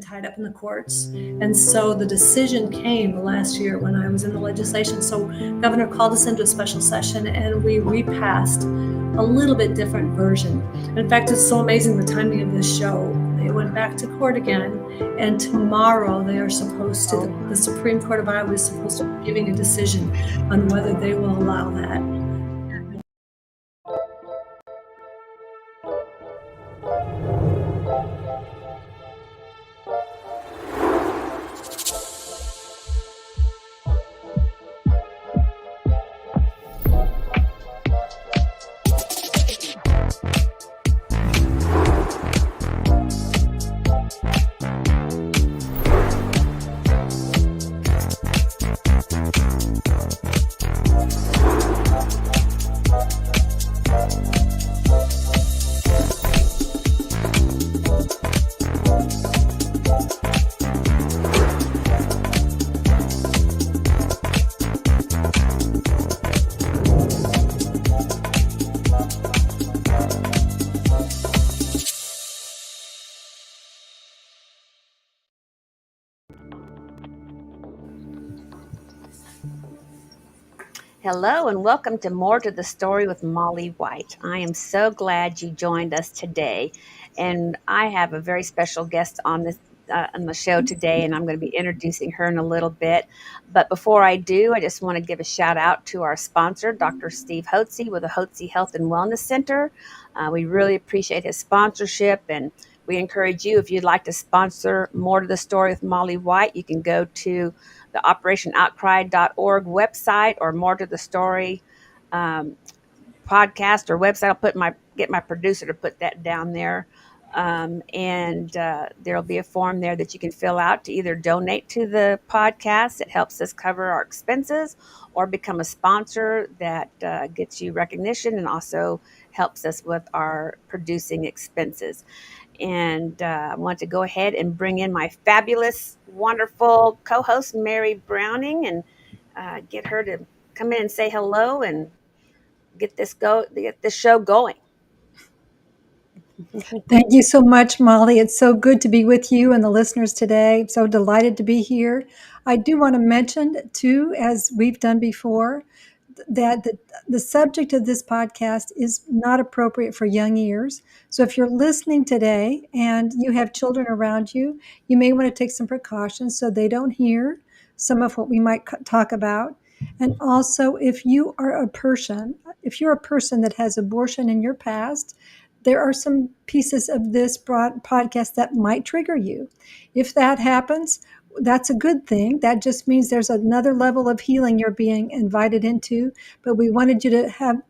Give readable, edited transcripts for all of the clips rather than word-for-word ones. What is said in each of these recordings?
tied up in the courts. And so the decision came last year when I was in the legislation. So Governor called us into a special session and we repassed a little bit different version. In fact, it's so amazing the timing of this show. They went back to court again, and tomorrow they are supposed to, the Supreme Court of Iowa is supposed to be giving a decision on whether they will allow that. Hello and welcome to More to the Story with Molly White. I am so glad you joined us today, and I have a very special guest on the show today, and I'm going to be introducing her in a little bit. But before I do, I just want to give a shout out to our sponsor, Dr. Steve Hotze with the Hotze Health and Wellness Center. We really appreciate his sponsorship, and we encourage you, if you'd like to sponsor More to the Story with Molly White, you can go to the operationoutcry.org website or More to the Story podcast or website. I'll get my producer to put that down there. And there'll be a form there that you can fill out to either donate to the podcast. It helps us cover our expenses, or become a sponsor that gets you recognition and also helps us with our producing expenses. And I want to go ahead and bring in my fabulous, wonderful co-host, Mary Browning, and get her to come in and say hello and get this show going. Thank you so much, Molly. It's so good to be with you and the listeners today. I'm so delighted to be here. I do want to mention, too, as we've done before, that the subject of this podcast is not appropriate for young ears. So if you're listening today and you have children around you, you may want to take some precautions so they don't hear some of what we might talk about. And also, if you're a person that has abortion in your past, there are some pieces of this podcast that might trigger you. If that happens, that's a good thing. That just means there's another level of healing you're being invited into. But we wanted you to have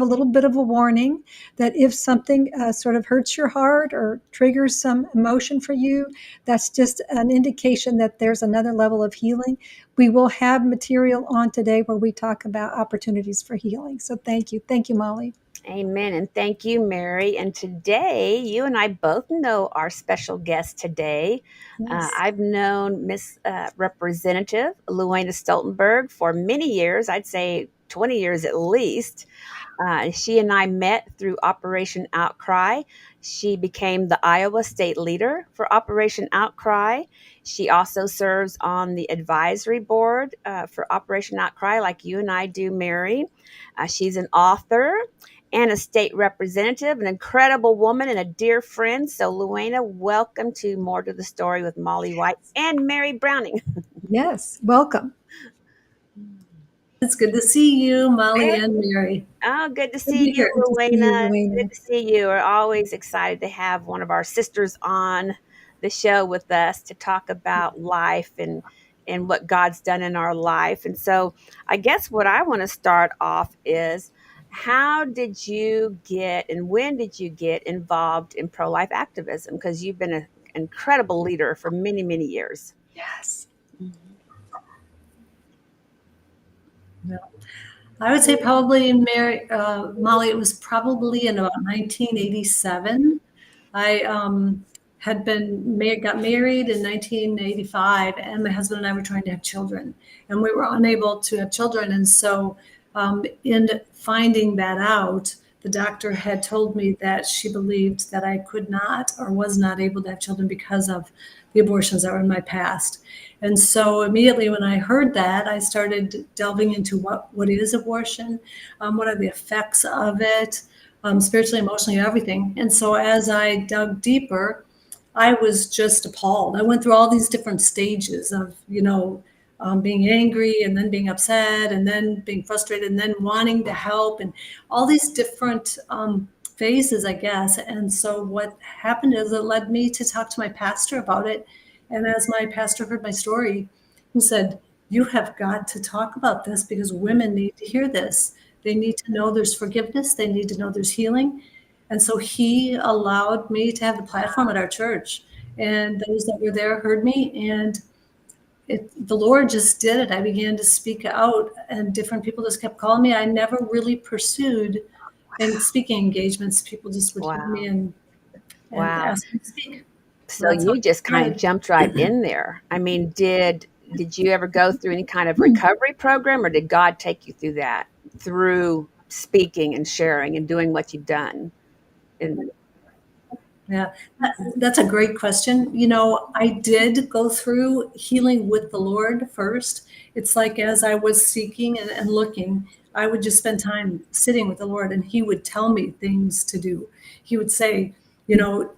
a little bit of a warning that if something sort of hurts your heart or triggers some emotion for you, that's just an indication that there's another level of healing. We will have material on today where we talk about opportunities for healing. So thank you. Thank you, Molly. Amen. And thank you, Mary. And today, you and I both know our special guest today. Yes. I've known Miss Representative Luana Stoltenberg for many years, I'd say 20 years at least. She and I met through Operation Outcry. She became the Iowa State Leader for Operation Outcry. She also serves on the advisory board for Operation Outcry, like you and I do, Mary. She's an author and a state representative, an incredible woman, and a dear friend. So, Luana, welcome to More to the Story with Molly White and Mary Browning. Yes, welcome. It's good to see you, Molly and Mary. Oh, good to see you, Luana. Good to see you. We're always excited to have one of our sisters on the show with us to talk about life and what God's done in our life. And so I guess what I want to start off is, how did you get and when did you get involved in pro-life activism? Because you've been an incredible leader for many, many years. Yes. Yeah. I would say probably, Molly, it was probably in about 1987. I got married in 1985, and my husband and I were trying to have children, and we were unable to have children. And so in finding that out, the doctor had told me that she believed that I could not or was not able to have children because of the abortions that were in my past. And so immediately when I heard that, I started delving into what is abortion, what are the effects of it, spiritually, emotionally, everything. And so as I dug deeper, I was just appalled. I went through all these different stages of, being angry and then being upset and then being frustrated and then wanting to help and all these different phases, I guess. And so what happened is it led me to talk to my pastor about it. And as my pastor heard my story, he said, "You have got to talk about this because women need to hear this. They need to know there's forgiveness. They need to know there's healing." And so he allowed me to have the platform at our church. And those that were there heard me. And the Lord just did it. I began to speak out, and different people just kept calling me. I never really pursued in speaking engagements. People just would hear me Wow. and Wow. ask me to speak. So So that's how you I just kind of started. jumped right in there. I mean, did you ever go through any kind of recovery program, or did God take you through that through speaking and sharing and doing what you've done? And Yeah, that's a great question. I did go through healing with the Lord first. It's like as I was seeking and looking, I would just spend time sitting with the Lord, and He would tell me things to do. He would say, you know,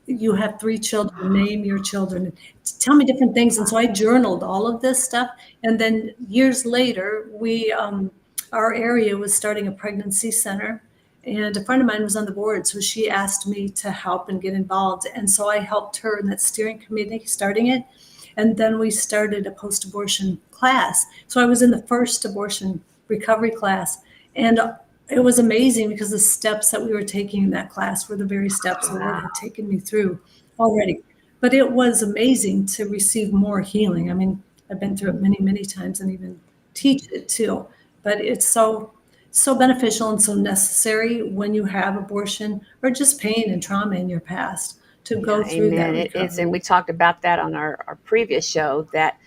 you have three children, name your children, tell me different things. And so I journaled all of this stuff. And then years later, our area was starting a pregnancy center, and a friend of mine was on the board, so she asked me to help and get involved. And so I helped her in that steering committee starting it. And then we started a post abortion class. So I was in the first abortion recovery class. And it was amazing because the steps that we were taking in that class were the very steps the Lord wow. had taken me through already. But it was amazing to receive more healing. I mean, I've been through it many, many times and even teach it too. But it's so beneficial and so necessary when you have abortion or just pain and trauma in your past to Yeah, go through that amen. It is, and recovery. we talked about that on our previous show. That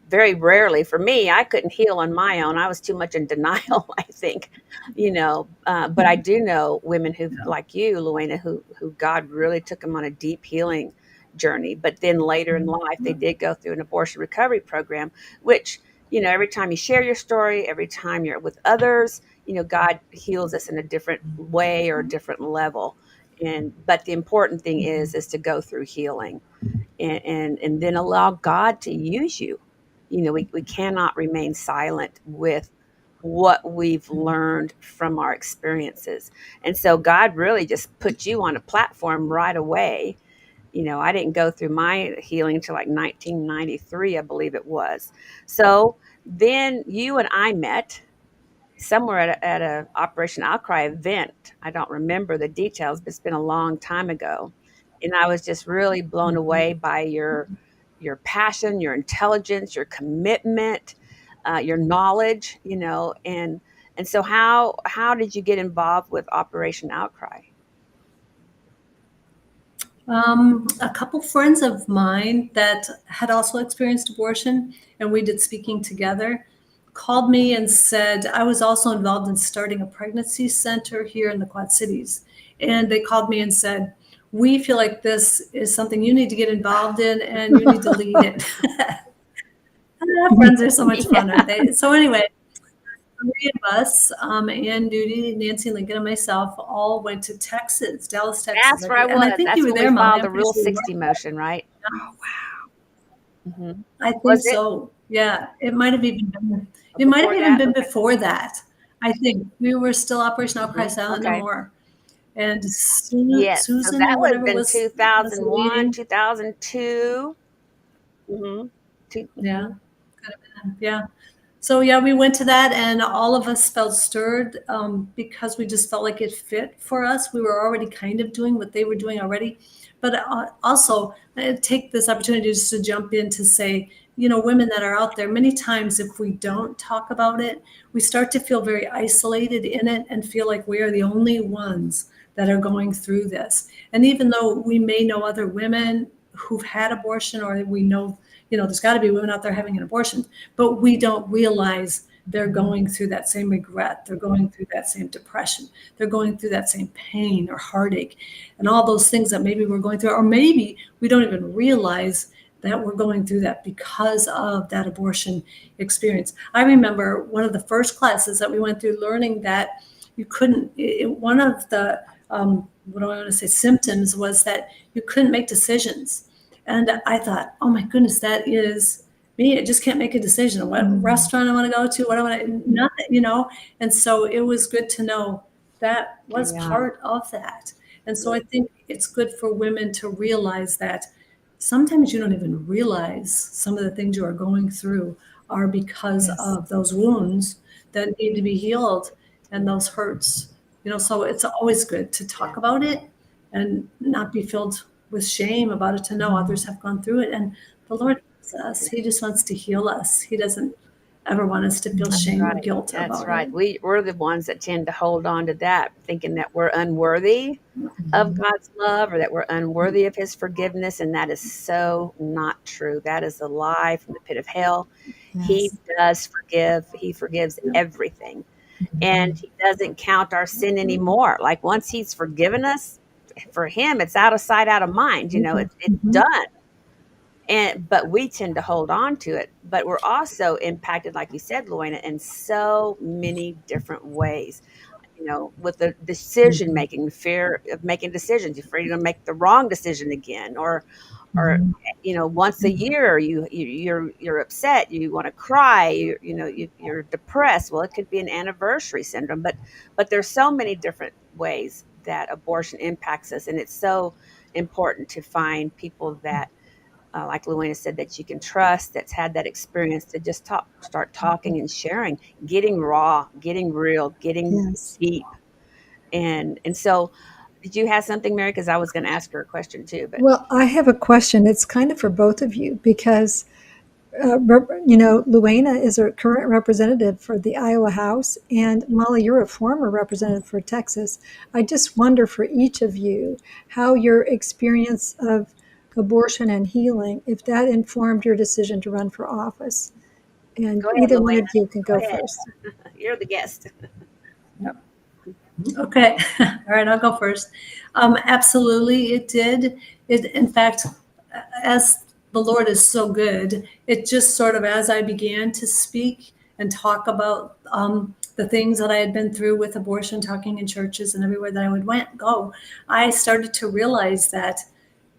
very rarely, for me, I couldn't heal on my own. I was too much in denial, I think, But I do know women who, Yeah. like you, Luana, who God really took them on a deep healing journey. But then later in life, they did go through an abortion recovery program, which every time you share your story, every time you're with others, God heals us in a different way or a different level. But the important thing is to go through healing and then allow God to use you. We cannot remain silent with what we've learned from our experiences. And so God really just put you on a platform right away. I didn't go through my healing until like 1993, I believe it was. So then you and I met somewhere at a Operation Outcry event. I don't remember the details, but it's been a long time ago. And I was just really blown away by your passion, your intelligence, your commitment, your knowledge, and so how did you get involved with Operation Outcry? A couple friends of mine that had also experienced abortion, and we did speaking together, called me and said I was also involved in starting a pregnancy center here in the Quad Cities. And they called me and said, "We feel like this is something you need to get involved in and you need to lead it." Friends are so much fun, aren't Yeah, they? So anyway, three of us, Ann Duty, Nancy Lincoln, and myself, all went to Texas, Dallas, Texas. that's where I And I was. think you That's were when we there, Molly. filed I'm the pretty Rule sure you 60 were. motion, right? Hmm. I Was think it so. Yeah, it might have even been. It might have before even that? been Okay. before that. I think we were still Operation Outcry Silent No Okay. More, and Yes. So Susan that or would have whatever been was 2001, leading. 2002. Mm-hmm. Yeah, Mm-hmm. could have been. Yeah. So yeah, we went to that, and all of us felt stirred because we just felt like it fit for us. We were already kind of doing what they were doing already, but also I take this opportunity just to jump in to say, women that are out there, many times if we don't talk about it, we start to feel very isolated in it and feel like we are the only ones that are going through this. And even though we may know other women who've had abortion, or we know, there's got to be women out there having an abortion, but we don't realize they're going through that same regret. They're going through that same depression. They're going through that same pain or heartache and all those things that maybe we're going through, or maybe we don't even realize that we're going through that because of that abortion experience. I remember one of the first classes that we went through learning that you couldn't, one of the, what do I want to say, symptoms was that you couldn't make decisions. And I thought, oh my goodness, that is me. I just can't make a decision. What restaurant I want to go to, what I want to, nothing. And so it was good to know that was part of that. And so I think it's good for women to realize that sometimes you don't even realize some of the things you are going through are because of those wounds that need to be healed and those hurts. So it's always good to talk about it and not be filled with shame about it, to know others have gone through it. And the Lord loves us. He just wants to heal us. He doesn't ever want us to feel shame or guilt That's about right. it. We're the ones that tend to hold on to that, thinking that we're unworthy of God's love or that we're unworthy of his forgiveness. And that is so not true. That is a lie from the pit of hell. He does forgive. He forgives everything. And he doesn't count our sin anymore. Like once he's forgiven us, for him, it's out of sight, out of mind. It's done. But we tend to hold on to it. But we're also impacted, like you said, Luana, in so many different ways. With the decision making, the fear of making decisions, you're afraid you're going to make the wrong decision again, or once a year you're upset, you want to cry, you're depressed. Well, it could be an anniversary syndrome, but there's so many different ways that abortion impacts us, and it's so important to find people that like Luana said, that you can trust, that's had that experience, to just start talking and sharing, getting raw, getting real, getting deep. And so, did you have something, Mary? Because I was going to ask her a question too. But Well, I have a question. It's kind of for both of you because, Luana is a current representative for the Iowa House, and Molly, you're a former representative for Texas. I just wonder for each of you how your experience of abortion and healing, if that informed your decision to run for office. And go ahead, either one Luana. of you can Go go ahead. first. You're the guest. Okay. All right, I'll go first. Absolutely, it did. In fact, as the Lord is so good, it just sort of, as I began to speak and talk about the things that I had been through with abortion, talking in churches and everywhere that I would go, I started to realize that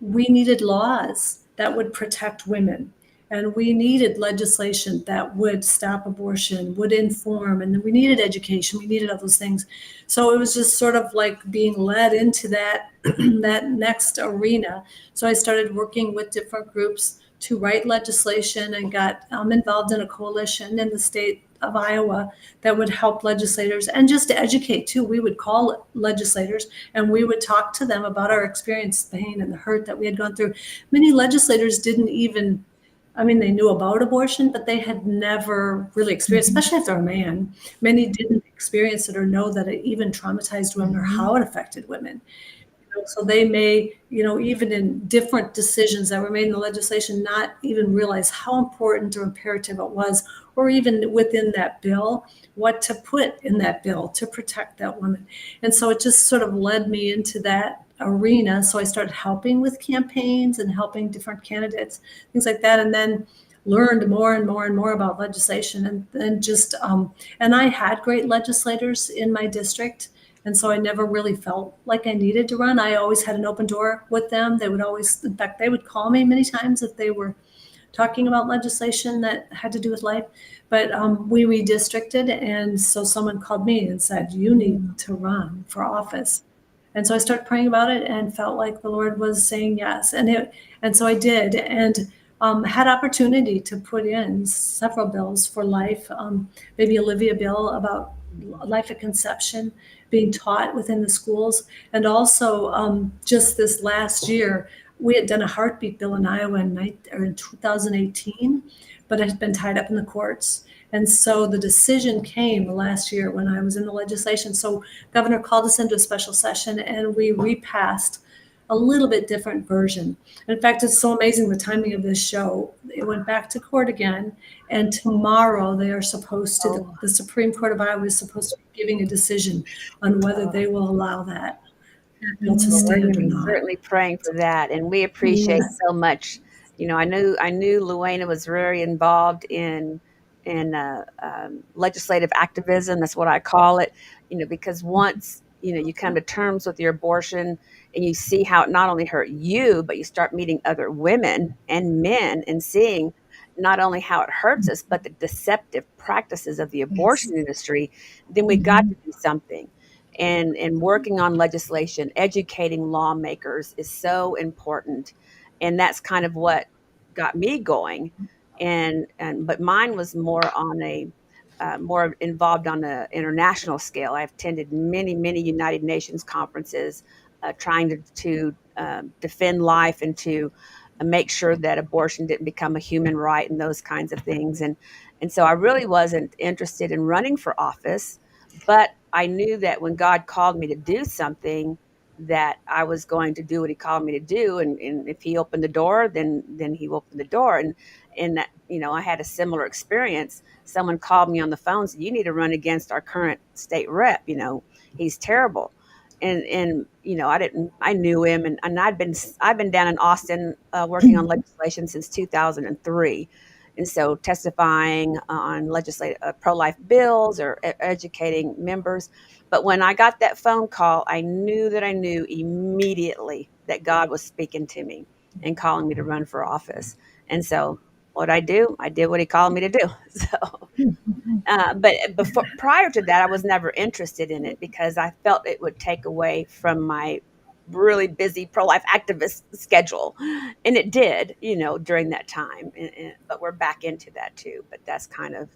we needed laws that would protect women. And we needed legislation that would stop abortion, would inform, and we needed education. We needed all those things. So it was just sort of like being led into that that next arena. So I started working with different groups to write legislation and got involved in a coalition in the state of Iowa that would help legislators and just to educate too. We would call legislators and we would talk to them about our experience, the pain and the hurt that we had gone through. Many legislators didn't even, I mean, they knew about abortion, but they had never really experienced, especially if they're a man. Many didn't experience it or know that it even traumatized women or how it affected women. So they may, even in different decisions that were made in the legislation, not even realize how important or imperative it was, or even within that bill, what to put in that bill to protect that woman. And so it just sort of led me into that arena. So I started helping with campaigns and helping different candidates, things like that. And then learned more and more and more about legislation and then just, and I had great legislators in my district. And so I never really felt like I needed to run. I always had an open door with them. They would always, in fact, they would call me many times if they were talking about legislation that had to do with life. But we redistricted. And so someone called me and said, you need to run for office. And so I started praying about it and felt like the Lord was saying yes. And so I did, and had opportunity to put in several bills for life. Maybe Olivia bill about life at conception being taught within the schools, and also just this last year we had done a heartbeat bill in Iowa in 2018, but it had been tied up in the courts. And so the decision came last year when I was in the legislation. So governor called us into a special session and we repassed a little bit different version. In fact, it's so amazing the timing of this show. It went back to court again, and tomorrow they are supposed to, Oh, the Supreme Court of Iowa is supposed to be giving a decision on whether they will allow that bill to well, we're stand going to or be not. certainly praying for that, and we appreciate Yes. so much. I knew Luana was very involved in legislative activism. That's what I call it. Because once you come to terms with your abortion, and you see how it not only hurt you, but you start meeting other women and men and seeing not only how it hurts us, but the deceptive practices of the Yes. abortion industry, then we got Mhm. to do something. And working on legislation, educating lawmakers is so important. And that's kind of what got me going. And but mine was more on a more involved on the international scale. I've attended many United Nations conferences, trying to defend life and to make sure that abortion didn't become a human right and those kinds of things. And so I really wasn't interested in running for office, but I knew that when God called me to do something, that I was going to do what He called me to do, and if He opened the door, then He opened the door, and that I had a similar experience. Someone called me on the phone and said, "You need to run against our current state rep. He's terrible." And I knew him, and I've been down in Austin, working on legislation since 2003, and so testifying on legislative pro-life bills or educating members. But when I got that phone call, I knew immediately that God was speaking to me and calling me to run for office. And so what I do, I did what He called me to do. So but before, prior to that, I was never interested in it because I felt it would take away from my really busy pro-life activist schedule, and it did, during that time. But we're back into that too. But that's kind of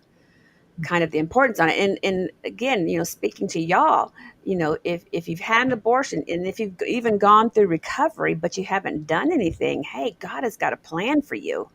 the importance on it. And again, speaking to y'all, if you've had an abortion and if you've even gone through recovery, but you haven't done anything, hey, God has got a plan for you.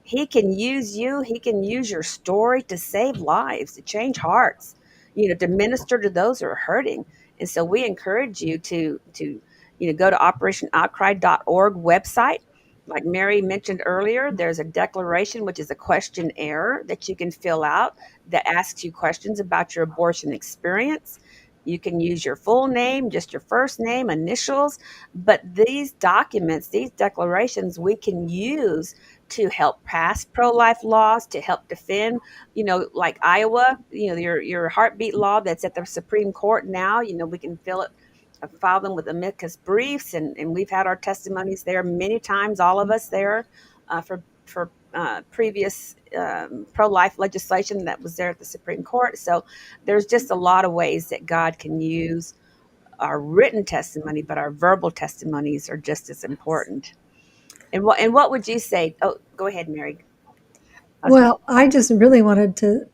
He can use you. He can use your story to save lives, to change hearts, to minister to those who are hurting. And so we encourage you to go to operationoutcry.org website. Like Mary mentioned earlier, there's a declaration, which is a questionnaire that you can fill out that asks you questions about your abortion experience. You can use your full name, just your first name, initials, but these documents, these declarations, we can use to help pass pro-life laws, to help defend, like Iowa, your heartbeat law that's at the Supreme Court now. We can file them with amicus briefs, and we've had our testimonies there many times, all of us there, for previous pro-life legislation that was there at the Supreme Court. So there's just a lot of ways that God can use our written testimony, but our verbal testimonies are just as important. And what would you say? Oh, go ahead, Mary. I was, Well, I just really wanted to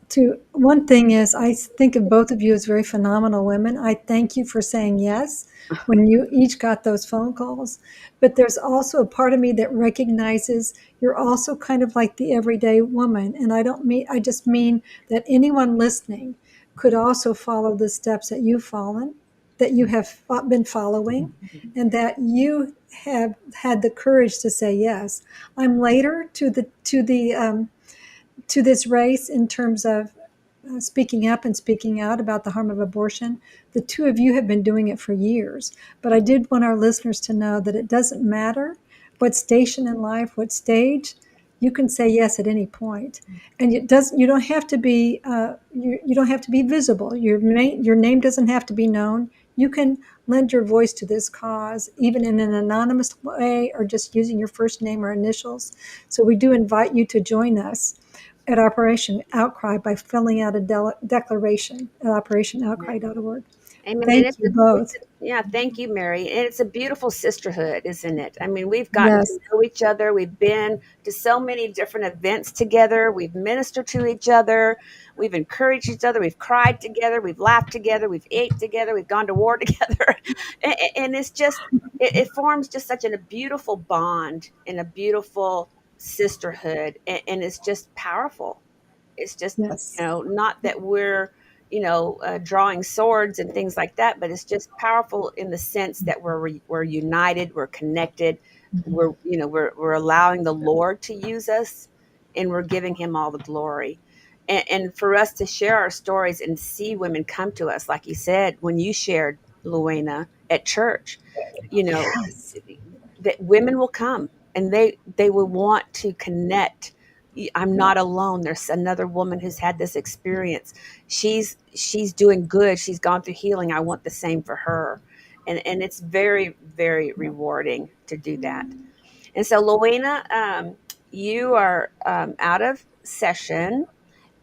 one thing is I think of both of you as very phenomenal women. I thank you for saying yes when you each got those phone calls. But there's also a part of me that recognizes you're also kind of like the everyday woman. And I just mean that anyone listening could also follow the steps that you've fallen, that you have been following, and that you have had the courage to say yes. I'm later to this race in terms of speaking up and speaking out about the harm of abortion. The two of you have been doing it for years, but I did want our listeners to know that it doesn't matter what station in life, what stage. You can say yes at any point, and it doesn't. You don't have to be. You don't have to be visible. Your name doesn't have to be known. You can lend your voice to this cause, even in an anonymous way, or just using your first name or initials. So we do invite you to join us at Operation Outcry by filling out a declaration at operationoutcry.org. Amen. And Thank you both. yeah, thank you, Mary. And it's a beautiful sisterhood, isn't it? I mean, we've gotten to Yes, know each other. We've been to so many different events together. We've ministered to each other. We've encouraged each other. We've cried together. We've laughed together. We've ate together. We've gone to war together. And it's just, it forms just such a beautiful bond and a beautiful sisterhood. And it's just powerful. It's just, yes, not that we're drawing swords and things like that, but it's just powerful in the sense that we're united, we're connected, we're allowing the Lord to use us, and we're giving Him all the glory. And for us to share our stories and see women come to us, like you said, when you shared, Luana, at church, you know, Yes. that women will come and they will want to connect. I'm not alone. There's another woman who's had this experience. She's doing good. She's gone through healing. I want the same for her. And it's very, very rewarding to do that. And so, Luana, you are out of session,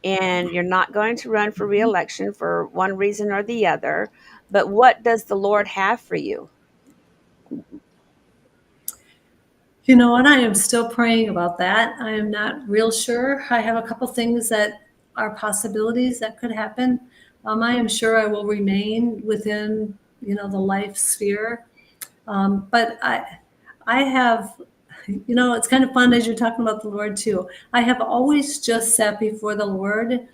and you're not going to run for reelection for one reason or the other. But what does the Lord have for you? You know what? I am still praying about that. I am not real sure. I have a couple things that are possibilities that could happen. I am sure I will remain within, the life sphere. But I have, it's kind of fun as you're talking about the Lord too. I have always just sat before the Lord.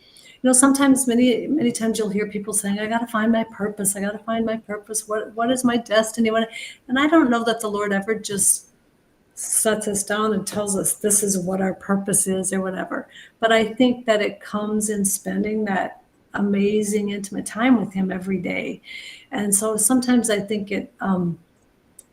Sometimes, many times you'll hear people saying, "I got to find my purpose. I got to find my purpose. What is my destiny?" And I don't know that the Lord ever just sets us down and tells us this is what our purpose is or whatever. But I think that it comes in spending that amazing intimate time with Him every day. And so sometimes I think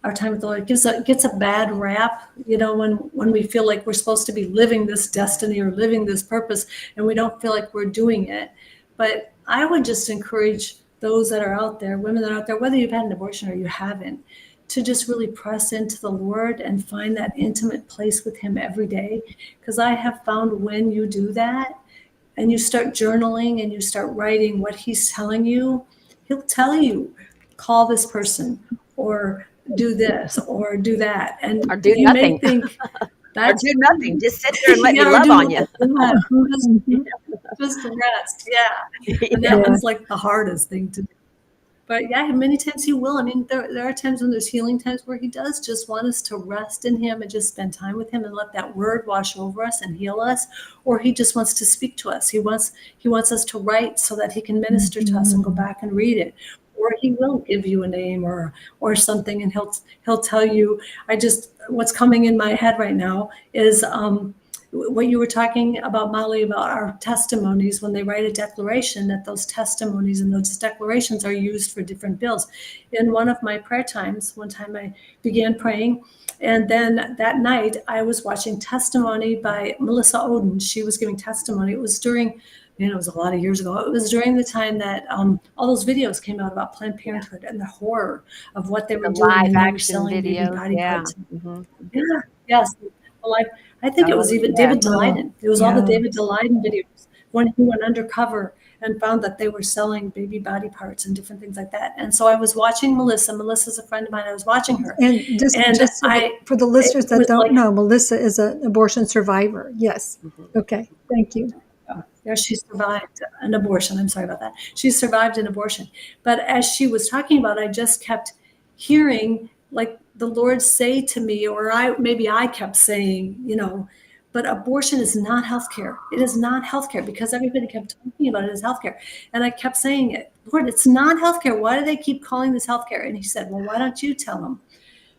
our time with the Lord gets a bad rap, when we feel like we're supposed to be living this destiny or living this purpose, and we don't feel like we're doing it. But I would just encourage those that are out there, women that are out there, whether you've had an abortion or you haven't, to just really press into the Lord and find that intimate place with Him every day. Because I have found when you do that and you start journaling and you start writing what He's telling you, He'll tell you, call this person or do this or do that. And Or do you may nothing. think Or that's, do nothing. Just sit there and let me yeah, or love do on you. nothing. Yeah, Mhm. just rest. Yeah. And that Yeah. Yeah. one's like the hardest thing to do. But yeah, many times He will. I mean, there are times when there's healing times where He does just want us to rest in Him and just spend time with Him and let that word wash over us and heal us. Or He just wants to speak to us. He wants us to write so that He can minister to us and go Mhm. back and read it. Or He will give you a name or something, and He'll tell you. What's coming in my head right now is what you were talking about, Molly, about our testimonies. When they write a declaration, that those testimonies and those declarations are used for different bills. In one of my prayer times, one time I began praying, and then that night I was watching testimony by Melissa Oden. She was giving testimony. It was during, it was a lot of years ago. It was during the time that all those videos came out about Planned Parenthood and the horror of what they were The doing, live and they were action selling baby videos. body Yeah. parts. Hmm. Yeah, yes. Well, I think it was Oh, even yeah. David Oh, Daleiden. It was all the yeah. David Daleiden videos when he went undercover and found that they were selling baby body parts and different things like that. And so I was watching Melissa. Melissa's a friend of mine. I was watching her, And just and just so that for the listeners it that was don't like, know, Melissa is an abortion survivor. Yes. Hmm. Okay. Thank you. yeah, she survived an abortion. I'm sorry about that. She survived an abortion. But as she was talking about, I just kept hearing like the Lord say to me, or maybe I kept saying, but abortion is not healthcare. It is not healthcare, because everybody kept talking about it as healthcare. And I kept saying it, Lord, it's not healthcare. Why do they keep calling this healthcare? And He said, well, why don't you tell them?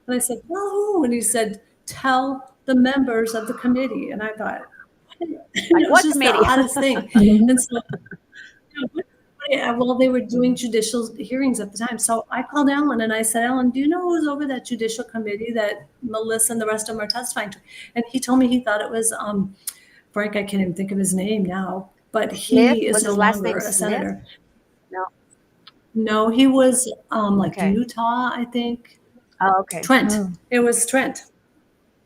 And I said, no. And He said, tell the members of the committee. And I thought, Like it was what just the committee? oddest thing. Mhm. And so, well, they were doing judicial hearings at the time. So I called Alan and I said, Alan, do you know who's over that judicial committee that Melissa and the rest of them are testifying to? And he told me he thought it was Frank. I can't even think of his name now, but Smith? he is Was no his last longer name a Smith? senator. No. No, he was like Okay. Utah, I think. Oh, okay. Trent. Oh. It was Trent.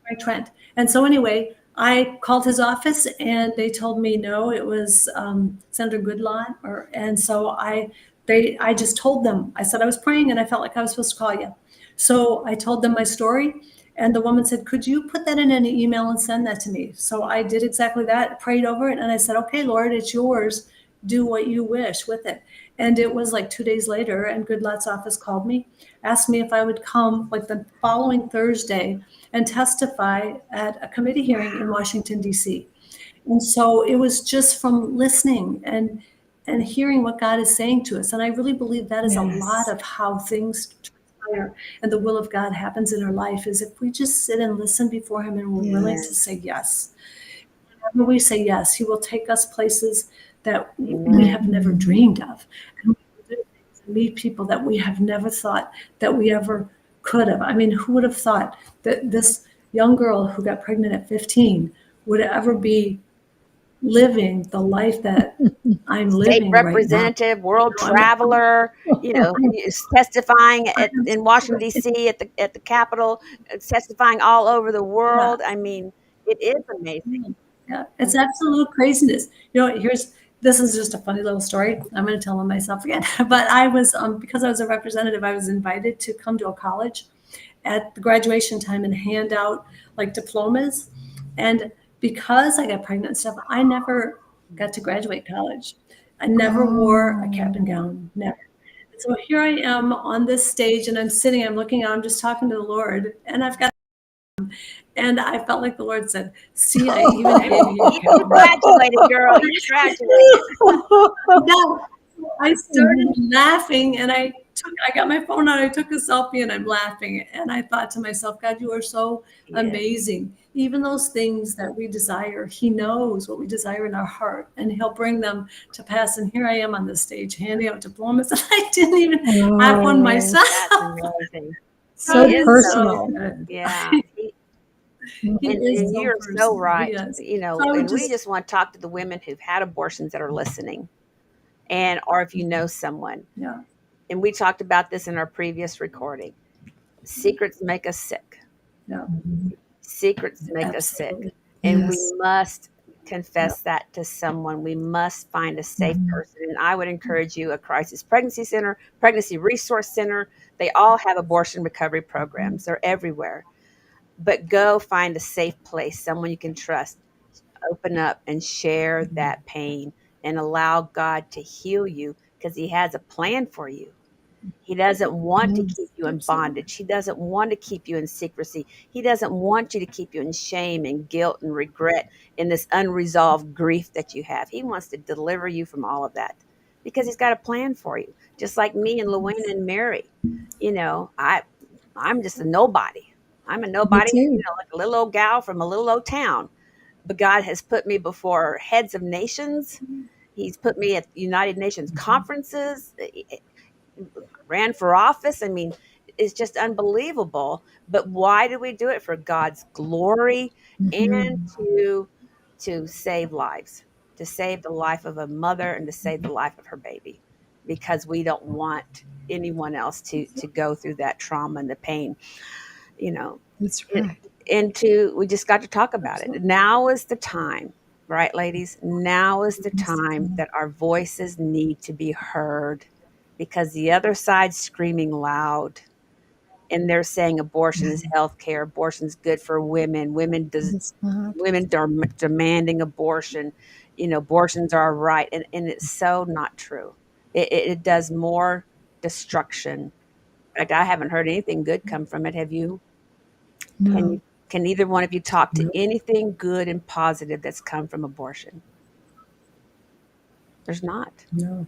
Right, Trent. And so anyway, I called his office and they told me no, it was Senator Goodlatte. And so I just told them. I said I was praying and I felt like I was supposed to call you. So I told them my story, and the woman said, "Could you put that in an email and send that to me?" So I did exactly that, prayed over it, and I said, "Okay, Lord, it's yours. Do what you wish with it." And it was like 2 days later, and Goodlatte's office called me, asked me if I would come like the following Thursday and testify at a committee hearing in Washington, D.C. And so it was just from listening and hearing what God is saying to us. And I really believe that is a lot Yes. of how things transpire and the will of God happens in our life, is if we just sit and listen before Him and we're willing to Yes. say yes. Whenever we say yes, He will take us places that we Amen. have never dreamed of. And we will do things and meet people that we have never thought that we ever could have. I mean, who would have thought that this young girl who got pregnant at 15 would ever be living the life that I'm State living right now? representative, world You know, traveler, is testifying I am in Washington so D.C. at the Capitol, testifying all over the yeah. world. I mean, it is amazing. Yeah, it's absolute craziness. You know, this is just a funny little story. I'm going to tell on myself again. But I was, because I was a representative, I was invited to come to a college at the graduation time and hand out like diplomas. And because I got pregnant and stuff, I never got to graduate college. I never wore a cap and Oh. gown, never. And so here I am on this stage and I'm sitting, I'm looking out, I'm just talking to the Lord, and I've got, and I felt like the Lord said, "See, I even gave you your You cap and gown." graduated, girl. You graduated. No, I started laughing and I got my phone out, I took a selfie and I'm laughing. And I thought to myself, God, you are so Yeah. amazing. Even those things that we desire, He knows what we desire in our heart and He'll bring them to pass. And here I am on the stage handing out diplomas and I didn't even have one Oh, myself. That's amazing. so God He is is so so personal. good. yeah. He is And so you're so personal. He right. is. You So know, I would and we just, just want to talk to the women who've had abortions that are listening, and or if you know someone. yeah, And we talked about this in our previous recording. Secrets make us sick. yeah, Secrets make us sick. absolutely. And we Yes. must Yeah. confess that to someone. We must find a safe Mhm. person. And I would encourage you, a crisis pregnancy center, pregnancy resource center, they all have abortion recovery programs. They're everywhere. But go find a safe place, someone you can trust. Open up and share that pain and allow God to heal you because He has a plan for you. He doesn't want to keep Yes. you in Absolutely. bondage. He doesn't want to keep you in secrecy. He doesn't want you to keep you in shame and guilt and regret and this unresolved grief that you have. He wants to deliver you from all of that because He's got a plan for you. Just like me and Luana and Mary. You know, I'm just a nobody. I'm a Me nobody, too. like a little old gal from a little old town. But God has put me before heads of nations. He's put me at United Nations conferences, ran for office. I mean, it's just unbelievable. But why do we do it? For God's glory and Mhm. to save lives, to save the life of a mother and to save the life of her baby, because we don't want anyone else to go through that trauma and the pain. You know, That's it, right. and to we just got to talk about it. Absolutely. Now is the time, right, ladies? Now is the Yes. time that our voices need to be heard because the other side's screaming loud and they're saying abortion is Yeah. health care, abortion is good for women, It's not. women are demanding abortion, abortions are a right, and it's so not true. It does more destruction. In fact, I haven't heard anything good come from it. Have you? Can you No. can either one of you talk to No. anything good and positive that's come from abortion? There's not. No.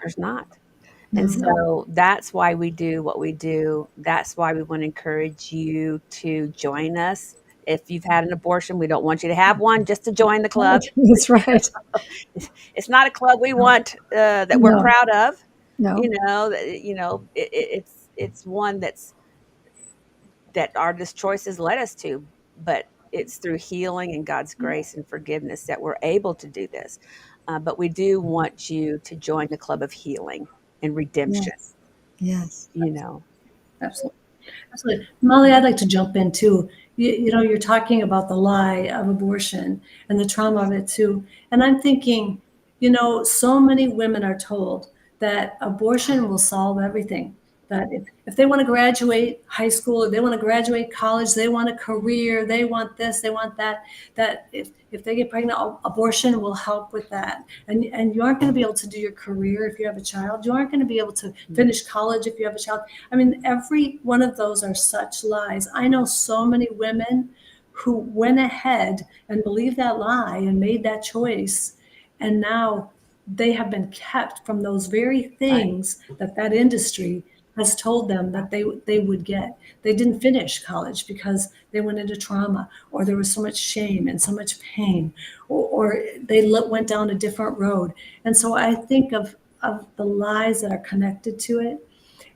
There's not. And No. No. so that's why we do what we do. That's why we want to encourage you to join us. If you've had an abortion, we don't want you to have one just to join the club. Right. That's right. It's not a club we No. want that we're No. proud of. No. It's one that our just choices led us to, but it's through healing and God's grace and forgiveness that we're able to do this. But we do want you to join the club of healing and redemption. Yes. Yes. You know, Absolutely. Absolutely. Molly, I'd like to jump in too. You're talking about the lie of abortion and the trauma of it too. And I'm thinking, so many women are told that abortion will solve everything. That if they want to graduate high school, or they want to graduate college, they want a career, they want this, they want that, that if they get pregnant, abortion will help with that. And you aren't going to be able to do your career if you have a child. You aren't going to be able to finish college if you have a child. I mean, every one of those are such lies. I know so many women who went ahead and believed that lie and made that choice. And now they have been kept from those very Right. things that that industry has told them that they would get. They didn't finish college because they went into trauma, or there was so much shame and so much pain, or they went down a different road. And so I think of the lies that are connected to it,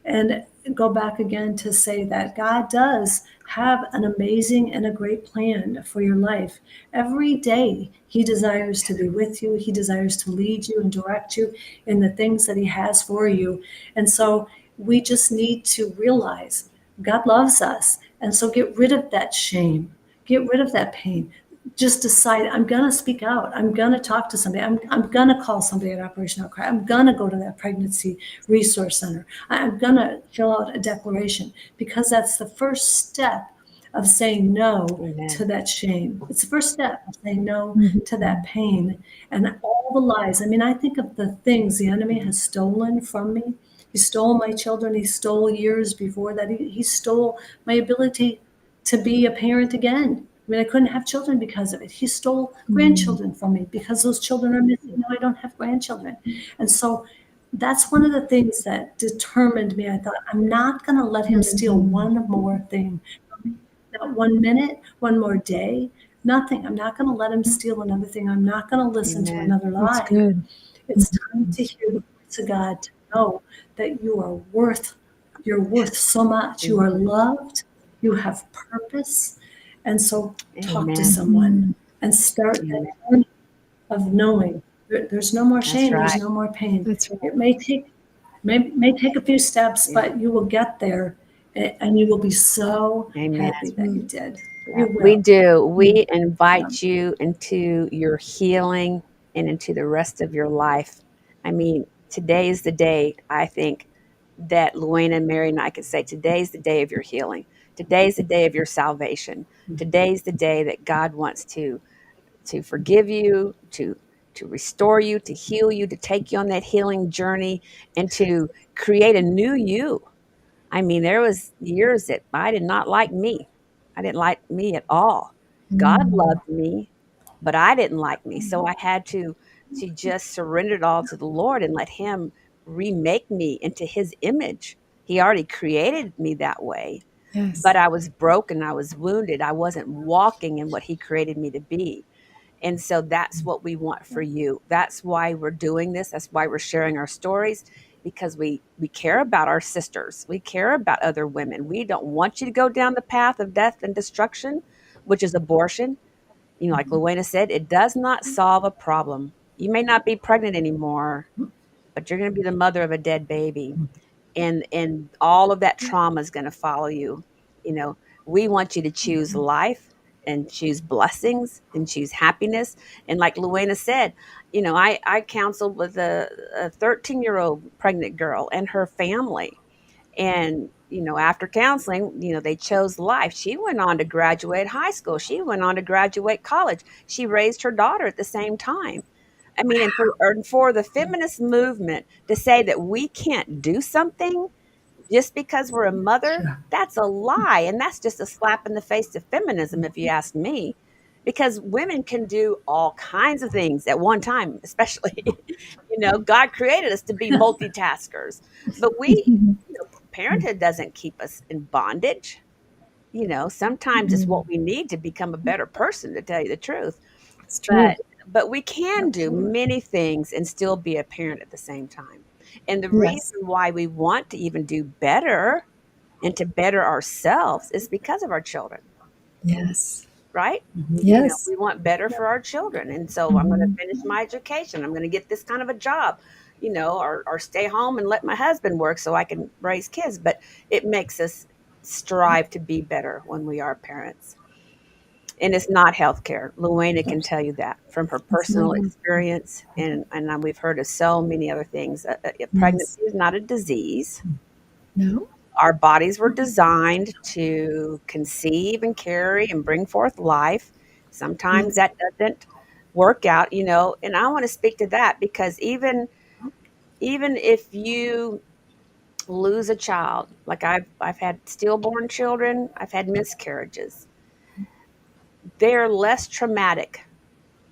and go back again to say that God does have an amazing and a great plan for your life. Every day, He desires to be with you, He desires to lead you and direct you in the things that He has for you. And so we just need to realize God loves us. And so get rid of that shame, get rid of that pain. Just decide, I'm going to speak out. I'm going to talk to somebody. I'm going to call somebody at Operation Outcry. I'm going to go to that pregnancy resource center. I'm going to fill out a declaration, because that's the first step of saying no to Amen. that shame. It's the first step of saying no to Mhm. that pain and all the lies. I mean, I think of the things the enemy has stolen from me. He stole my children. He stole years before that. He stole my ability to be a parent again. I mean, I couldn't have children because of it. He stole Mm. grandchildren from me because those children are missing. Now I don't have grandchildren. And so that's one of the things that determined me. I thought, I'm not going to let him steal Mhm. one more thing from me. Not 1 minute, one more day, nothing. I'm not going to let him steal another thing. I'm not going to listen to Amen. another That's lie. good. It's time to hear the voice of God, to know that you're worth so much. You are Amen. loved, you have purpose. And so talk to Amen. someone Mhm. and start that Amen. journey of knowing there's no more That's shame, there's right. no more pain. That's right. It may take a few steps, Yeah. but you will get there, and you will be so Amen. happy That's that you right. did. Yeah, You we will. do. Mm. We Yeah. invite you into your healing and into the rest of your life. I mean, today is the day, I think, that Luana, Mary, and I could say today's the day of your healing. Today's the day of your salvation. Today's the day that God wants to forgive you, to restore you, to heal you, to take you on that healing journey, and to create a new you. I mean, there was years that I did not like me. I didn't like me at all. God Mm. loved me, but I didn't like me. So I had to just surrender it all to the Lord and let him remake me into his image. He already created me that way, but Yes. I was broken, I was wounded. I wasn't walking in what he created me to be. And so that's what we want for you. That's why we're doing this. That's why we're sharing our stories, because we care about our sisters. We care about other women. We don't want you to go down the path of death and destruction, which is abortion. You know, like Luana said, it does not solve a problem. You may not be pregnant anymore, but you're going to be the mother of a dead baby, and all of that trauma is going to follow you. You know, we want you to choose life and choose blessings and choose happiness. And like Luana said, you know, I counseled with a 13-year-old pregnant girl and her family. And you know, after counseling, you know, they chose life. She went on to graduate high school, she went on to graduate college, she raised her daughter at the same time. I mean, and for the feminist movement to say that we can't do something just because we're a mother, Yeah. that's a lie. And that's just a slap in the face to feminism, if you ask me, because women can do all kinds of things at one time, especially, you know, God created us to be multitaskers. But we, Mhm. you know, parenthood doesn't keep us in bondage. You know, sometimes it's what Mm. we need to become a better person, to tell you the truth. It's But true. but we can do Absolutely. many things and still be a parent at the same time. And the Yes. reason why we want to even do better and to better ourselves is because of our children, Yes. right? You know, Yes. we want better for our children. And so I'm going to Mhm. finish my education. I'm going to get this kind of a job, you know, or stay home and let my husband work so I can raise kids. But it makes us strive to be better when we are parents. And it's not healthcare. Luana can tell you that from her It's not personal hard. experience, and we've heard of so many other things. Yes. Pregnancy is not a disease. No. Our bodies were designed to conceive and carry and bring forth life. Sometimes Yes. that doesn't work out, you know. And I want to speak to that because even if you lose a child, like I've had stillborn children, I've had miscarriages. They're less traumatic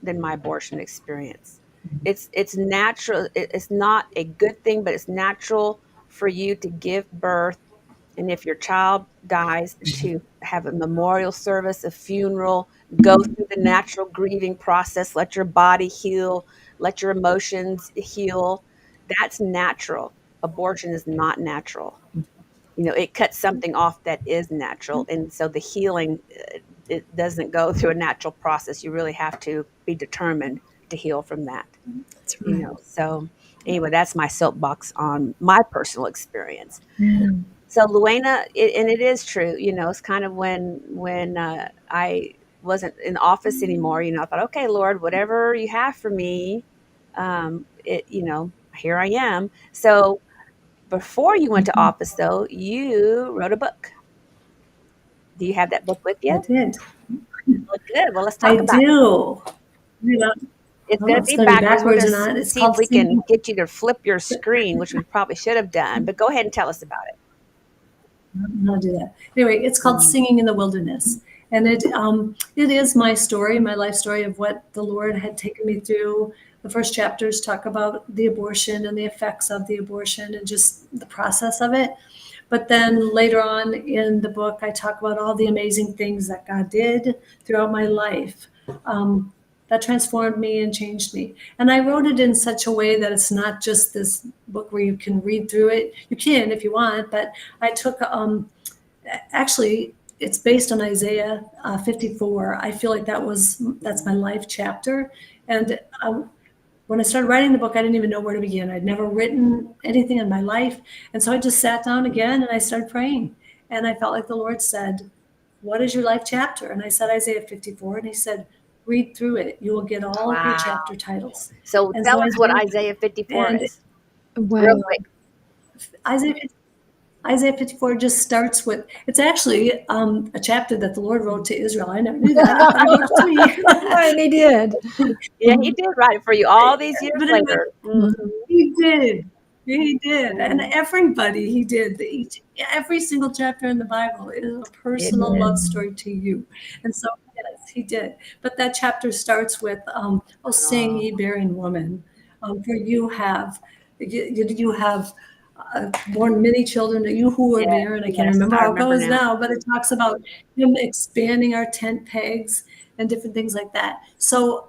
than my abortion experience. it's natural. It's not a good thing, but it's natural for you to give birth, and if your child dies, to have a memorial service, a funeral, go through the natural grieving process, let your body heal, let your emotions heal. That's natural. Abortion is not natural. It cuts something off that is natural, and so the healing, it doesn't go through a natural process. You really have to be determined to heal from that. That's right. So anyway, that's my soapbox on my personal experience. Mm. So Luana, and it is true. It's kind of when I wasn't in office anymore. I thought, okay, Lord, whatever you have for me, here I am. So before you went to office, though, you wrote a book. Do you have that book with I you? did. Well, good. Well, let's I talk about it. do. You know, It's I don't going know, to it's be going to be backwards. We're backwards going or to not. It's see if called we can Singing. get you to flip your screen, which we probably should have done. But go ahead and tell us about it. I'll do that. Anyway, it's called Mm. Singing in the Wilderness. And it is my story, my life story of what the Lord had taken me through. The first chapters talk about the abortion and the effects of the abortion and just the process of it. But then later on in the book, I talk about all the amazing things that God did throughout my life. That transformed me and changed me. And I wrote it in such a way that it's not just this book where you can read through it. You can if you want, but I took actually it's based on Isaiah 54. I feel like that's my life chapter. And when I started writing the book, I didn't even know where to begin. I'd never written anything in my life, and so I just sat down again and I started praying. And I felt like the Lord said, "What is your life chapter?" And I said Isaiah 54, and He said, "Read through it. You will get all of your Wow. chapter titles." So And tell so I us what did. Isaiah 54 And is, real Wow. quick. Isaiah Isaiah 54 just starts with, it's actually a chapter that the Lord wrote to Israel. I never knew that. I thought He wrote it to me. And he did. Yeah, he did write it for you all these years But anyway, later. Hmm. He did. He did. And Mm. everybody, He did. Every single chapter in the Bible is a It personal is. love story to you. And so, yes, He did. But that chapter starts with, "Oh, sing, Oh, ye barren woman, for you have born many children, you who are yes, barren." I can't yes, remember I how it remember goes now. now, but it talks about Him expanding our tent pegs and different things like that. So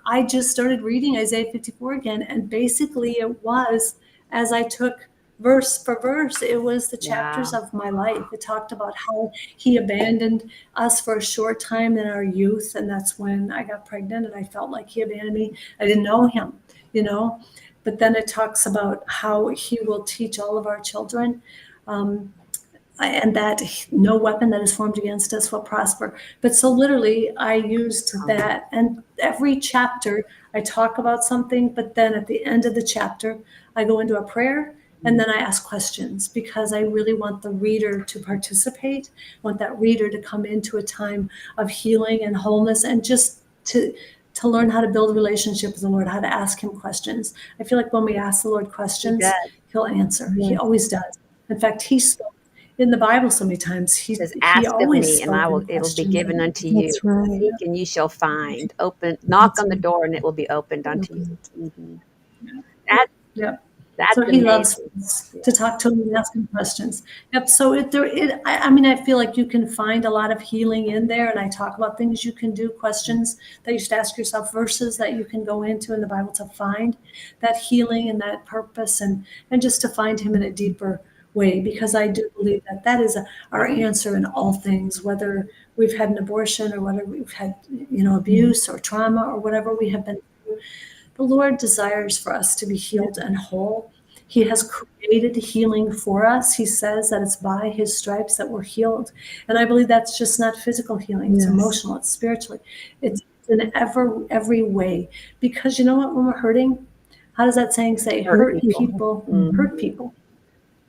I just started reading Isaiah 54 again, and basically it was, as I took verse for verse, it was the chapters Wow. of my life. It talked about how He abandoned us for a short time in our youth, and that's when I got pregnant, and I felt like He abandoned me. I didn't know Him, you know. But then it talks about how He will teach all of our children. Um, and that no weapon that is formed against us will prosper. But so literally, I used that, and every chapter I talk about something, but then at the end of the chapter, I go into a prayer and then I ask questions because I really want the reader to participate, I want that reader to come into a time of healing and wholeness and just to learn how to build a relationship with the Lord, how to ask Him questions. I feel like when we ask the Lord He questions, does. He'll answer. He Yeah. always does. In fact, He spoke in the Bible so many times. Says, He ask of always me, and I spoke in will, it'll be questions. given unto you. That's right. Seek and you shall find. Open, knock That's on the right. door, and it will be opened unto you. Open it. Hmm. That, Yeah. that's So He loves amazing. us Yeah. to talk to Him and ask Him questions. Yep. So I mean, I feel like you can find a lot of healing in there, and I talk about things you can do, questions that you should ask yourself, verses that you can go into in the Bible to find that healing and that purpose, and just to find Him in a deeper way, because I do believe that that is our answer in all things, whether we've had an abortion or whether we've had, abuse or trauma or whatever we have been through. The Lord desires for us to be healed and whole. He has created healing for us. He says that it's by His stripes that we're healed. And I believe that's just not physical healing, it's Yes. emotional, it's spiritually, it's in every way. Because you know what, when we're hurting, how does that saying say? Hurt Hurt people. people Mm. hurt people,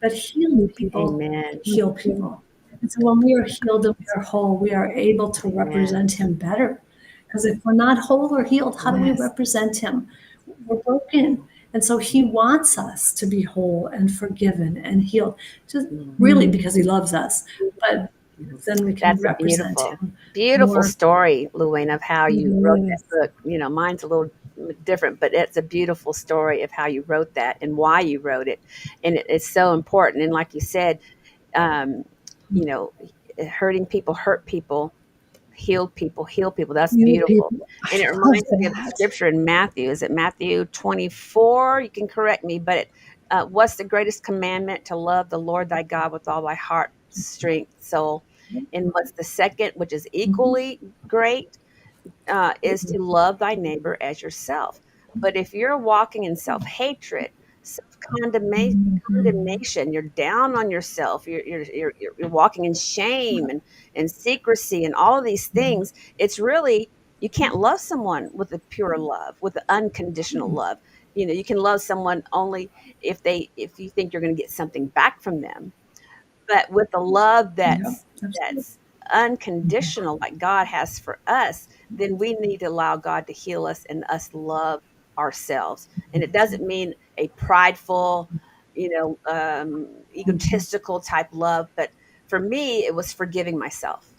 but healed people Amen. heal people. And so when we are healed and we are whole, we are able to Amen. represent Him better. Because if we're not whole or healed, how do we Yes. represent Him? We're broken. And so He wants us to be whole and forgiven and healed, just really because He loves us. But then we can That's a represent beautiful, Him beautiful more. story, Luana, of how It you wrote that is. book. Mine's a little different, but it's a beautiful story of how you wrote that and why you wrote it. And it's so important. And like you said, um, you know, hurting people hurt people, healed people heal people. That's You beautiful. people, I And it love reminds me of the that. scripture in Matthew. Is it Matthew 24? You can correct me, but what's the greatest commandment? To love the Lord thy God with all thy heart, strength, soul. And what's the second, which is Mhm. equally great? Is to love thy neighbor as yourself. But if you're walking in self hatred, self Mhm. condemnation, you're down on yourself, you're walking in shame and secrecy and all of these things, it's really, you can't love someone with a pure love, with the unconditional love. You know, you can love someone only if you think you're going to get something back from them, but with the love Yep, absolutely. that's unconditional like God has for us, then we need to allow God to heal us and us love ourselves. And it doesn't mean a prideful, Mhm. egotistical type love, but for me it was forgiving myself.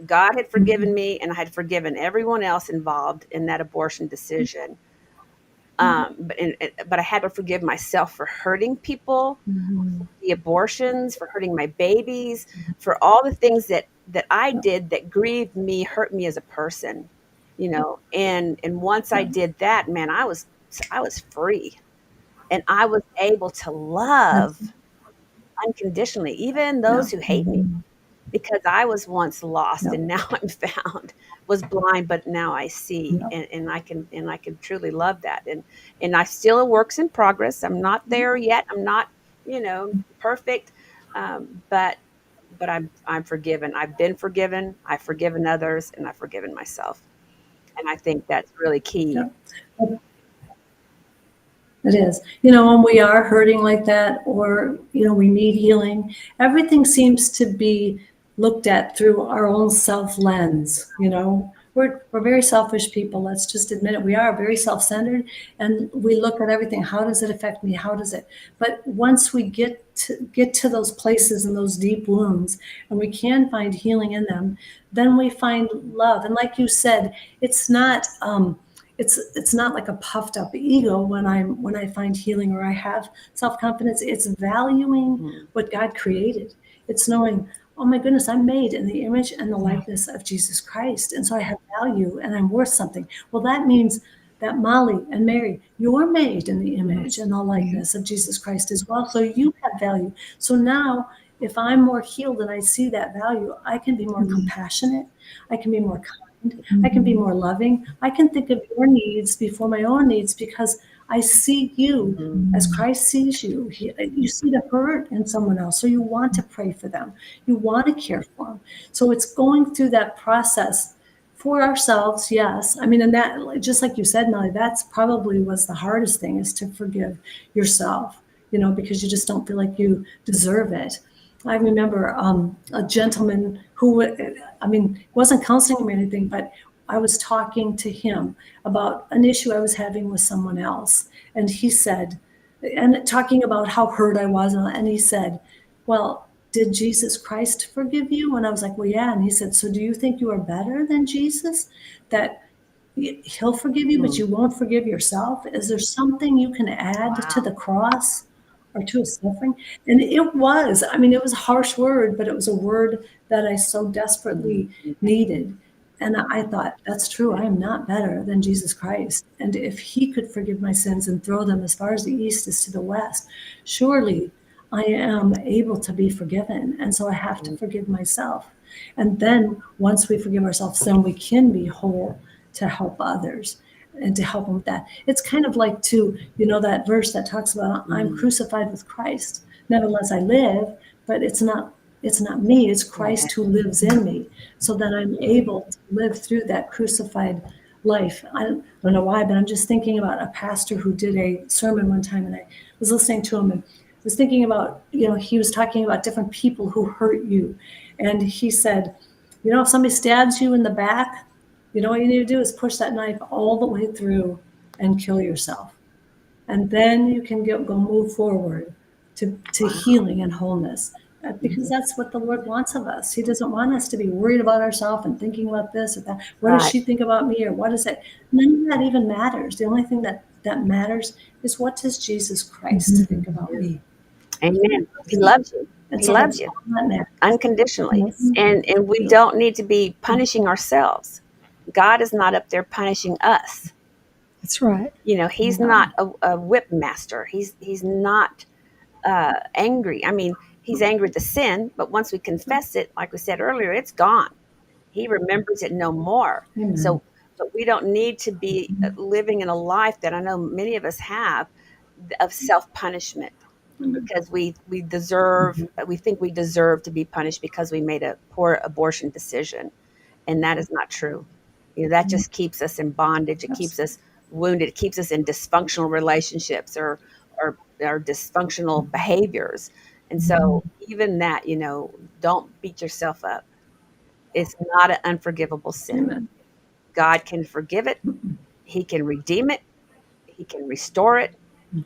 God had forgiven Mhm. me and I had forgiven everyone else involved in that abortion decision. But I had to forgive myself for hurting people, Mhm. the abortions, for hurting my babies, for all the things that I Yep, did that grieved me, hurt me as a person, and once I yep, did that, man, I was free, and I was able to that's love unconditionally, even those yeah, who hate me, Mhm. because I was once lost yep, and now I'm found, was blind, but now I see, yep. and I can truly love that. And I still a works in progress. I'm not there yet. I'm not, perfect. But I'm forgiven. I've been forgiven. I've forgiven others and I've forgiven myself. And I think that's really key. Yep. It is. When we are hurting like that, or, we need healing, everything seems to be looked at through our own self lens. We're very selfish people. Let's just admit it. We are very self centered, and we look at everything. How does it affect me? How does it? But once we get to those places and those deep wounds, and we can find healing in them, then we find love. And like you said, it's not. It's not like a puffed up ego when I find healing or I have self-confidence. It's valuing Mm, what God created. It's knowing, oh my goodness, I'm made in the image and the Yeah. likeness of Jesus Christ, and so I have value and I'm worth something. Well, that means that Molly and Mary, you're made in the image Yes. and the Yeah. likeness of Jesus Christ as well, so you have value. So now, if I'm more healed and I see that value, I can be more Yeah. compassionate, I can be more kind, I can be Mhm. more loving. I can think of your needs before my own needs because I see you mm, as Mhm. Christ sees you. You see the hurt in someone else, so you want to pray for them. You want to care for them. So it's going through that process for ourselves, yes. I mean, and that, just like you said, Melly, that's probably was the hardest thing, is to forgive yourself, because you just don't feel like you deserve it. I remember a gentleman who, I mean, wasn't counseling me or anything, but I was talking to him about an issue I was having with someone else. And he said, and talking about how hurt I was, and he said, well, did Jesus Christ forgive you? And I was like, well, yeah. And he said, so do you think you are better than Jesus? That he'll forgive you, but mm. you won't forgive yourself? Is there something you can add to Wow. the cross or to a suffering? And it was, I mean, it was a harsh word, but it was a word that I so Mm, desperately needed. And I thought, that's true. I am not better than Jesus Christ. And if he could forgive my sins and throw them as far as the east is to the west, surely I am able to be forgiven. And so I have to mm, forgive myself. And then once we forgive ourselves, then we can be whole to help others and to help them with that. It's kind of like, too, that verse that talks about I'm mm. crucified with Christ. Nevertheless I live, but it's not me, it's Yeah. Christ who lives in me. So that I'm able to live through that crucified life. I don't know why, but I'm just thinking about a pastor who did a sermon one time, and I was listening to him and was thinking about, he was talking about different people who hurt you. And he said, if somebody stabs you in the back, what you need to do is push that knife all the way through and kill yourself. And then you can go move forward to Wow. healing and wholeness. because that's what the Lord wants of us. He doesn't want us to be worried about ourselves and thinking about this or that. What does Right. she think about me, or what is it? None of that even matters. The only thing that matters is, what does Jesus Christ think about me? Amen. He loves you. And He so loves that's you all that matters. unconditionally. Yes. And we don't need to be punishing ourselves. God is not up there punishing us. That's right. You know, he's not a whip master. He's not angry. I mean, he's angry at the sin, but once we confess it, like we said earlier, it's gone. He remembers it no more. Amen. So, but we don't need to be living in a life that I know many of us have of self punishment, because we think we deserve to be punished because we made a poor abortion decision, and that is not true. You know, that just keeps us in bondage. It keeps us wounded. It keeps us in dysfunctional relationships, or dysfunctional behaviors. And so even that, you know, don't beat yourself up. It's not an unforgivable sin. Amen. God can forgive it. He can redeem it. He can restore it,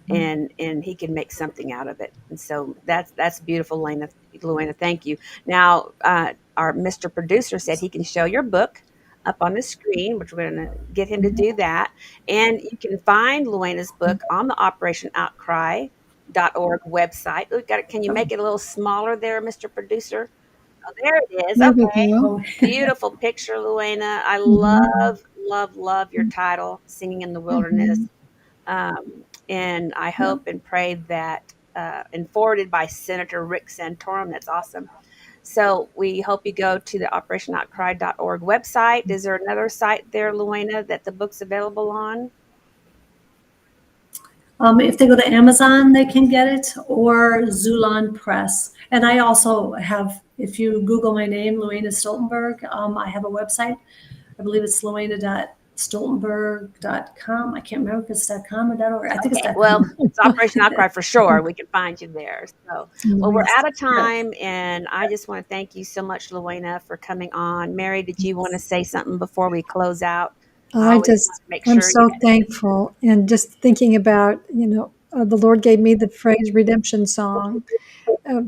and he can make something out of it. And so that's beautiful, Lena. Luana, thank you. Now, our Mr. Producer said he can show your book up on the screen, which we're going to get him to do that. And you can find Luana's book on the OperationOutcry.org website. We got it. Can you make it a little smaller there, Mr. Producer? Oh, there it is. There we Okay. go. Oh, Beautiful picture, Luana. I Mhm. love your title, Singing in the Wilderness. Mhm. And I yeah. hope and pray that, and forwarded by Senator Rick Santorum. That's awesome. So we hope you go to the operationoutcry.org website. Is there another site there, Luana, that the book's available on? If they go to Amazon, they can get it, or Zulon Press. And I also have, if you Google my name, Luana Stoltenberg, I have a website. I believe it's luana.stoltenberg.com. I can't remember if it's .com or .org. I think it's Okay, .com. well, it's Operation Outcry for sure. We can find you there. So, well, we're Nice. out of Yes. time, and I just want to thank you so much, Luana, for coming on. Mary, did you want to say something before we close out? I I always want just, to make I'm sure you so had anything. thankful. And just thinking about, the Lord gave me the phrase redemption song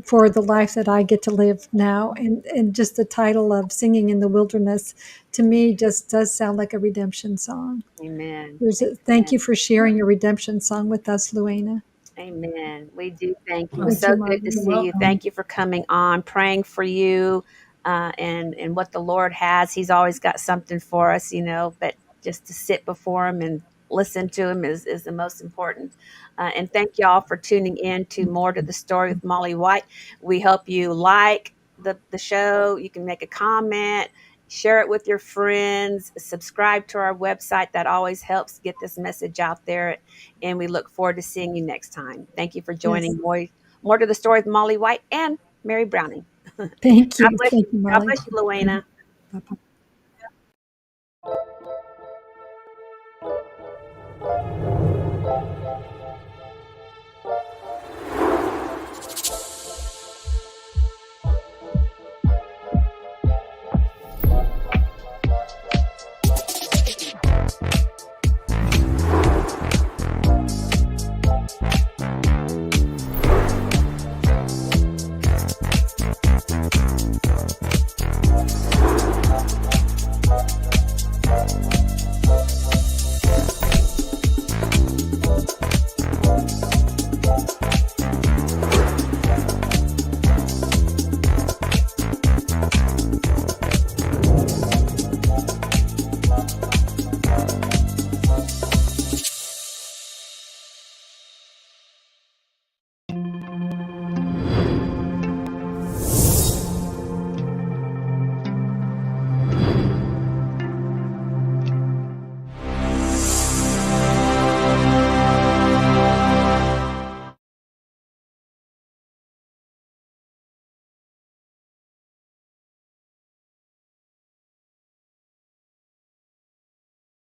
for the life that I get to live now. And just the title of Singing in the Wilderness to me just does sound like a redemption song. Amen. Thank Amen. you for sharing your redemption song with us, Luana. Amen. We do thank you. Thank So you, good to Mom. You're see you. welcome. Thank you for coming on, praying for you, and what the Lord has. He's always got something for us, you know. But just to sit before Him and listen to Him is the most important. And thank you all for tuning in to More to the Story with Molly White. We hope you like the show. You can make a comment. Share it with your friends. Subscribe to our website. That always helps get this message out there, and we look forward to seeing you next time. Thank you for Yes. joining More to the Story with Molly White and Mary Browning. God Thank you. bless Thank you. you, God Molly. bless you, Luana. Bye-bye.